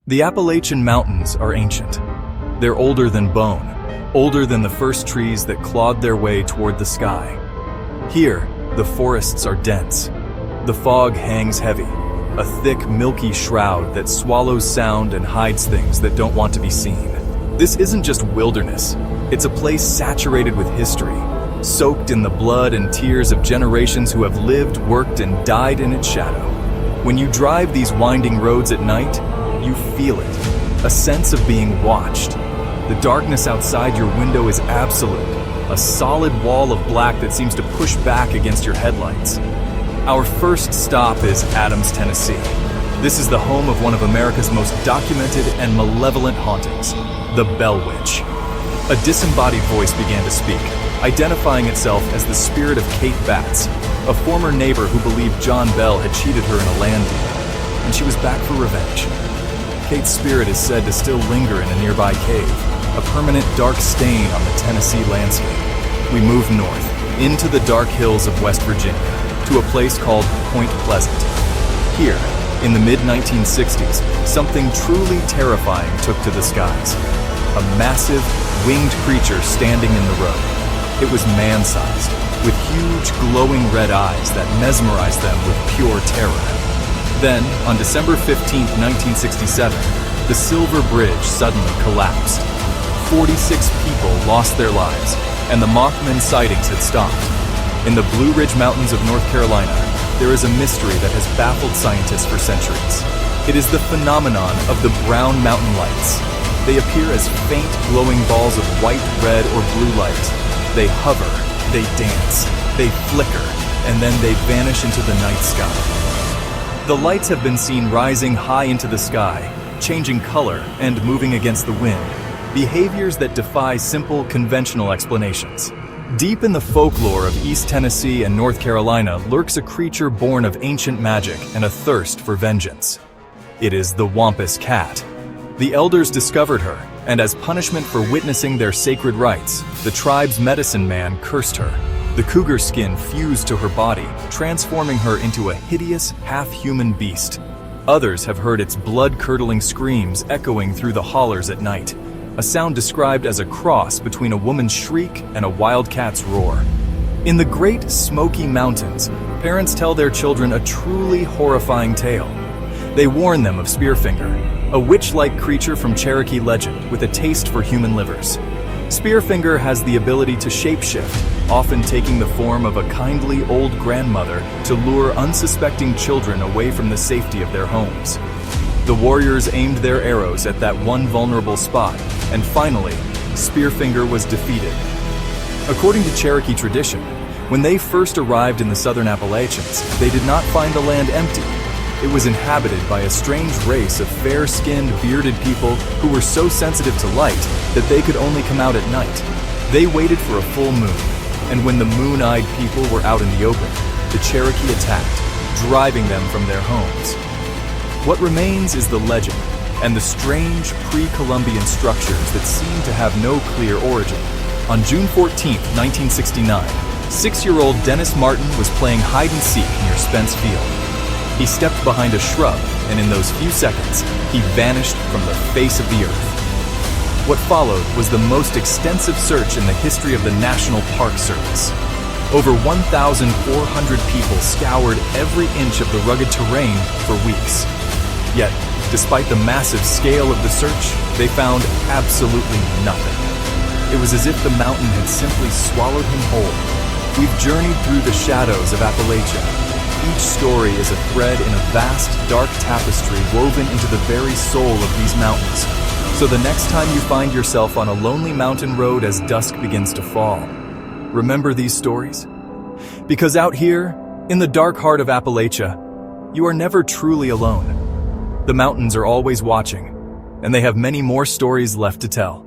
The Appalachian Mountains are ancient. They're older than bone, older than the first trees that clawed their way toward the sky. Here, the forests are dense. The fog hangs heavy, a thick, milky shroud that swallows sound and hides things that don't want to be seen. This isn't just wilderness. It's a place saturated with history, soaked in the blood and tears of generations who have lived, worked, and died in its shadow. When you drive these winding roads at night, you feel it, a sense of being watched. The darkness outside your window is absolute, a solid wall of black that seems to push back against your headlights. Our first stop is Adams, Tennessee. This is the home of one of America's most documented and malevolent hauntings, the Bell Witch. A disembodied voice began to speak, identifying itself as the spirit of Kate Batts, a former neighbor who believed John Bell had cheated her in a land deal, and she was back for revenge. Kate's spirit is said to still linger in a nearby cave, a permanent dark stain on the Tennessee landscape. We move north, into the dark hills of West Virginia, to a place called Point Pleasant. Here, in the mid-1960s, something truly terrifying took to the skies. A massive, winged creature standing in the road. It was man-sized, with huge, glowing red eyes that mesmerized them with pure terror. Then, on December 15, 1967, the Silver Bridge suddenly collapsed. 46 people lost their lives, and the Mothman sightings had stopped. In the Blue Ridge Mountains of North Carolina, there is a mystery that has baffled scientists for centuries. It is the phenomenon of the brown mountain lights. They appear as faint, glowing balls of white, red, or blue light. They hover, they dance, they flicker, and then they vanish into the night sky. The lights have been seen rising high into the sky, changing color and moving against the wind, behaviors that defy simple, conventional explanations. Deep in the folklore of East Tennessee and North Carolina lurks a creature born of ancient magic and a thirst for vengeance. It is the Wampus Cat. The elders discovered her, and as punishment for witnessing their sacred rites, the tribe's medicine man cursed her. The cougar skin fused to her body, transforming her into a hideous, half-human beast. Others have heard its blood-curdling screams echoing through the hollers at night, a sound described as a cross between a woman's shriek and a wildcat's roar. In the Great Smoky Mountains, parents tell their children a truly horrifying tale. They warn them of Spearfinger, a witch-like creature from Cherokee legend with a taste for human livers. Spearfinger has the ability to shapeshift, often taking the form of a kindly old grandmother to lure unsuspecting children away from the safety of their homes. The warriors aimed their arrows at that one vulnerable spot, and finally, Spearfinger was defeated. According to Cherokee tradition, when they first arrived in the southern Appalachians, they did not find the land empty. It was inhabited by a strange race of fair-skinned, bearded people who were so sensitive to light that they could only come out at night. They waited for a full moon, and when the moon-eyed people were out in the open, the Cherokee attacked, driving them from their homes. What remains is the legend, and the strange pre-Columbian structures that seem to have no clear origin. On June 14, 1969, 6-year-old Dennis Martin was playing hide-and-seek near Spence Field. He stepped behind a shrub, and in those few seconds, he vanished from the face of the earth. What followed was the most extensive search in the history of the National Park Service. Over 1,400 people scoured every inch of the rugged terrain for weeks. Yet, despite the massive scale of the search, they found absolutely nothing. It was as if the mountain had simply swallowed him whole. We've journeyed through the shadows of Appalachia. Each story is a thread in a vast, dark tapestry woven into the very soul of these mountains. So the next time you find yourself on a lonely mountain road as dusk begins to fall, remember these stories? Because out here, in the dark heart of Appalachia, you are never truly alone. The mountains are always watching, and they have many more stories left to tell.